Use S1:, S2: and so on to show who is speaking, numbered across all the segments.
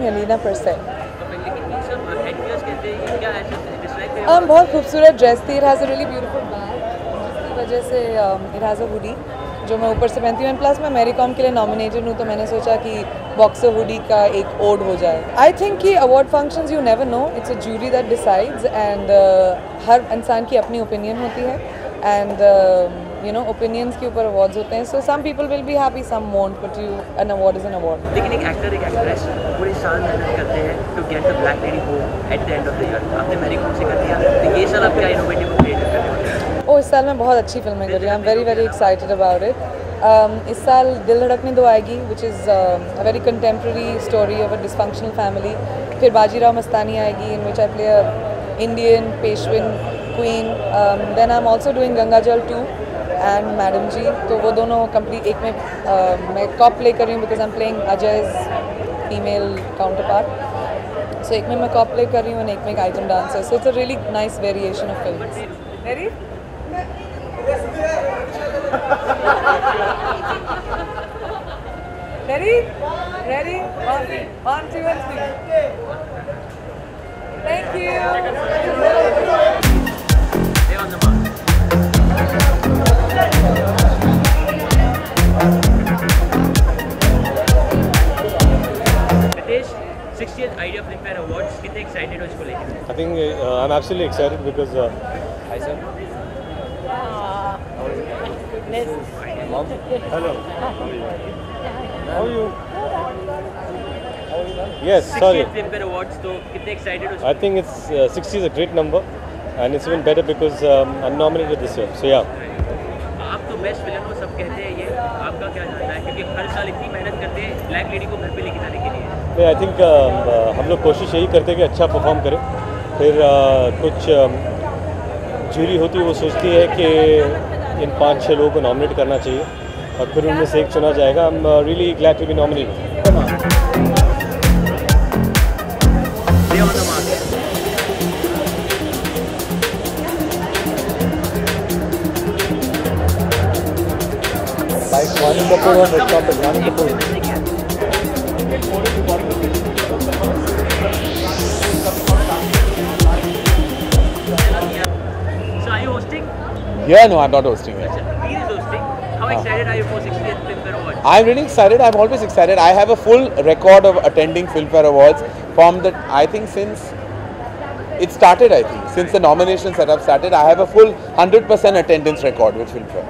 S1: playing Alina Persay. बहुत खूबसूरत dress थी. It has a really beautiful bag. जिसकी वजह से it has a hoodie जो मैं ऊपर से पहनती हूँ. प्लस मैं मैरीकॉम के लिए नॉमिनेटेड हूँ, तो मैंने सोचा कि बॉक्सर हुडी का एक ओड हो जाए. आई थिंक कि award functions you never know, it's a jury that decides and हर इंसान की अपनी ओपिनियन होती है एंड यू नो ओपिनियंस के ऊपर अवार्ड्स होते हैं. So some people will be happy, some won't, but you an award is an award.
S2: लेकिन एक एक्टर एक एक्ट्रेस पूरे साल मेहनत करते हैं to get the black lady home at the end of the year. आपने मैरीकॉम से कर दिया, तो ये साल आप क्या इनोवेटिव क्रिएट कर रहे हो?
S1: इस साल मैं बहुत अच्छी फिल्में कर रही हूँ. I am very very excited about it. इस साल दिल धड़कने दो आएगी, which is a very contemporary story of a dysfunctional family. फिर बाजीराव मस्तानी आएगी, in which I play a Indian Peshwin queen. Then I am also doing Gangaajal 2 and madam जी. तो वो दोनों complete एक में मैं कॉप प्ले कर रही हूँ because I am playing Ajay's female counterpart. सो एक में मैं कॉप प्ले कर रही हूँ और एक में एक item dancer. So it's a really nice variation of films. Ready? Ready? Ready? 1, 2, and 3. Thank you.
S2: Stay on the mark. Ritesh, 60th Idea Filmfare Awards, कितने excited हो इसको लेकर?
S3: I think I'm absolutely excited because hi sir. Mom. Hello. How are you? Yes, sorry.
S2: 60th Filmfare Awards, तो कितने excited हो?
S3: I think it's 60 is a great number, and it's even better because I'm nominated this year. So yeah.
S2: आप तो best villain हो सब कहते हैं, ये आपका क्या जानना है? क्योंकि हर साल इतनी मेहनत करते हैं ब्लैक लेडी को घर पे लेके जाने के लिए.
S3: I think हम लोग कोशिश यही करते हैं कि अच्छा परफॉर्म करें. फिर कुछ जूरी होती है, वो सोचती है कि इन 5-6 लोगों को नॉमिनेट करना चाहिए और फिर उनमें से एक चुना जाएगा. I'm really glad to be nominated.
S2: Stay on the mark.
S3: Like Warren Kapoor on the top of Warren Kapoor.
S2: So are you hosting?
S4: Yeah, no, I'm not hosting it.
S2: He is hosting. How excited are you for 60th Filmfare Awards?
S4: I'm really excited. I'm always excited. I have a full record of attending Filmfare Awards from the, I think since it started, since the nomination setup started, I have a full 100% attendance record with Filmfare.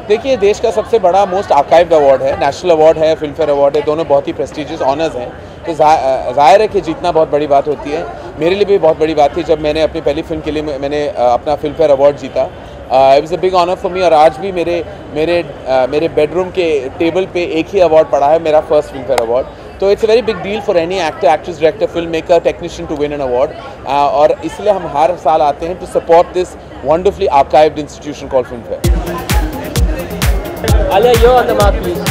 S4: देखिए, देश का सबसे बड़ा most archived award है, national award है, Filmfare award है, दोनों बहुत ही प्रेस्टिजियस ऑनर्स हैं. तो जाहिर है कि जीतना बहुत बड़ी बात होती है. मेरे लिए भी बहुत बड़ी बात थी जब मैंने अपनी पहली फिल्म के लिए मैंने अपना फिल्मफेयर अवार्ड जीता. It was a big honour for me. और आज भी मेरे बेडरूम के टेबल पे एक ही अवार्ड पड़ा है, मेरा फर्स्ट फिल्मफेयर अवार्ड. तो it's a very big deal for any actor, actress, director, film maker, technician to win an award. और इसलिए हम हर साल आते हैं to support this wonderfully archived institution called Filmfare.
S2: Alia, you're on the mark, please.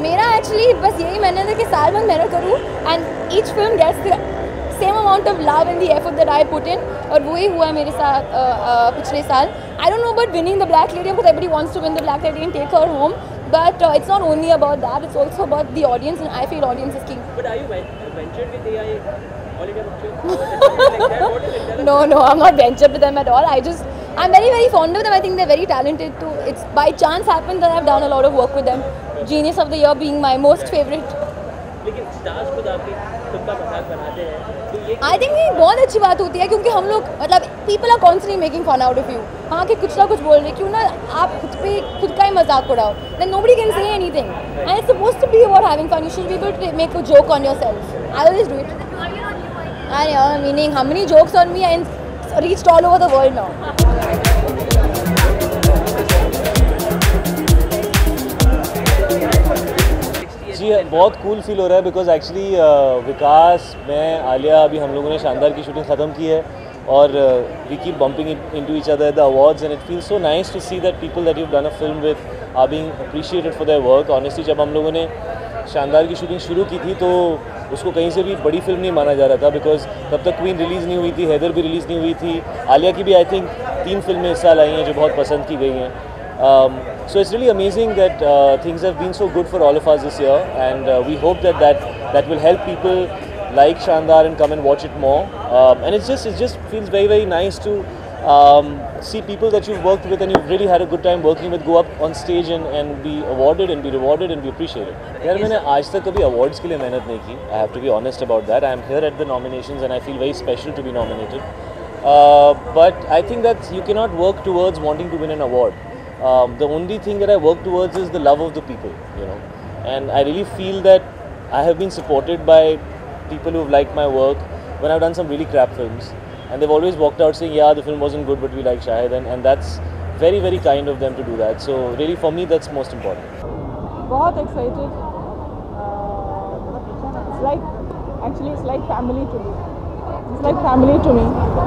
S5: मेरा actually बस यही मेहनत है कि साल भर मेहनत करूँ and each film gets the same amount of love and the effort that I put in. और वही हुआ है मेरे साथ पिछले साल. I don't know about winning the black lady because everybody wants to win the black lady and take her home. But it's not only about that, it's also about the audience, and I feel audience is king.
S2: But are you ventured with AI All India Pictures?
S5: No, I'm not ventured with them at all. I'm very, very fond of them. I think they're very talented too. It's by chance happened that I've done a lot of work with them. Genius of the Year being my most favorite.
S2: लेकिन stars खुद आपके खुद का मजाक बनाते हैं, तो ये
S5: I think ये बहुत अच्छी बात होती है क्योंकि हम लोग मतलब people are constantly making fun out of you. हाँ कि कुछ ना कुछ बोल रहे, क्यों ना आप खुद का ही मजाक उड़ाओ. Then nobody can say anything. And it's supposed to be about having fun. You should be able to make a joke on yourself. I always do it. And meaning how many jokes on me and reached all over the world now.
S3: जी बहुत cool feel हो रहा है because actually विकास, मैं, आलिया, अभी हम लोगों ने शानदार की शूटिंग ख़त्म की है और we keep bumping into each other the awards and it feels so nice to see that people that you done a film with are being appreciated for their work. Honestly जब हम लोगों ने शानदार की शूटिंग शुरू की थी तो उसको कहीं से भी बड़ी फिल्म नहीं माना जा रहा था बिकॉज तब तक क्वीन रिलीज़ नहीं हुई थी, हैदर भी रिलीज़ नहीं हुई थी. आलिया की भी आई थिंक 3 फिल्में इस साल आई हैं जो बहुत पसंद की गई हैं. So it's really amazing that things have been so good for all of us this year, and we hope that will help people like Shandar and come and watch it more. And it just feels very, very nice to see people that you've worked with and you've really had a good time working with go up on stage and be awarded and be rewarded and be appreciated. यार मैंने आज तक कभी awards के लिए मेहनत नहीं की. I have to be honest about that. I am here at the nominations and I feel very special to be nominated. But I think that you cannot work towards wanting to win an award. The only thing that I work towards is the love of the people, you know. And I really feel that I have been supported by people who have liked my work when I've done some really crap films. And they've always walked out saying, yeah, the film wasn't good, but we like Shahid. And that's very, very kind of them to do that. So really for me, that's most important.
S6: बहुत excited. It's like family to me. It's like family to me.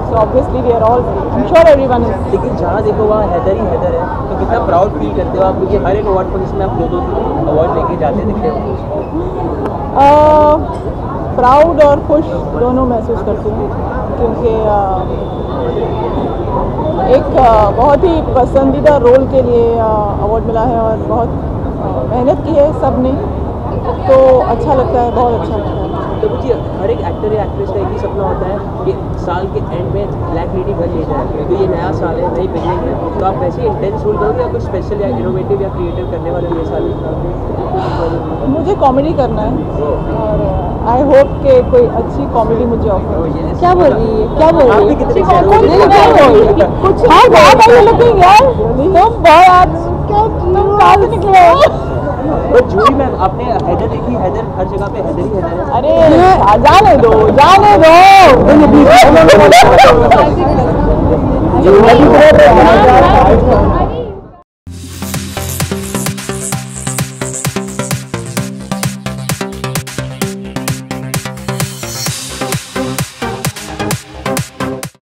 S6: So obviously we are all. I'm sure everyone is.
S2: लेकिन जहाँ देखो वहाँ हैदर ही हैदर है, तो कितना proud feel करते हो आप, क्योंकि हर एक अवार्ड फंक्शन में आप दो अवार्ड लेके जाते दिखते हो?
S6: प्राउड और खुश दोनों महसूस करती हूँ, क्योंकि एक बहुत ही पसंदीदा रोल के लिए अवार्ड मिला है और बहुत मेहनत की है सब ने, तो अच्छा लगता है, बहुत अच्छा लगता है।
S2: तो जी हर एक एक्टर या एक्ट्रेस का एक ही सपना होता है कि साल के एंड में ब्लैक लेडी बन ले जाए, तो ये नया साल है, नई बिगनिंग है, तो आप वैसे इंटेंस रोल करोगे या कुछ स्पेशल या इनोवेटिव या क्रिएटिव करने वाले ये साल?
S6: मुझे कॉमेडी करना है और आई होप कि कोई अच्छी कॉमेडी मुझे ऑफर। क्या बोल रही है, क्या बोल रही है? कुछ हाँ बहुत अच्छे लुकिंग यार, तुम बहुत आज तुम कहाँ से निकले हो?
S2: जूही मैम आपने हैदर देखी, हैदर हर जगह पे हैदर ही हैदर है।
S6: अरे जाने दो जाने दो।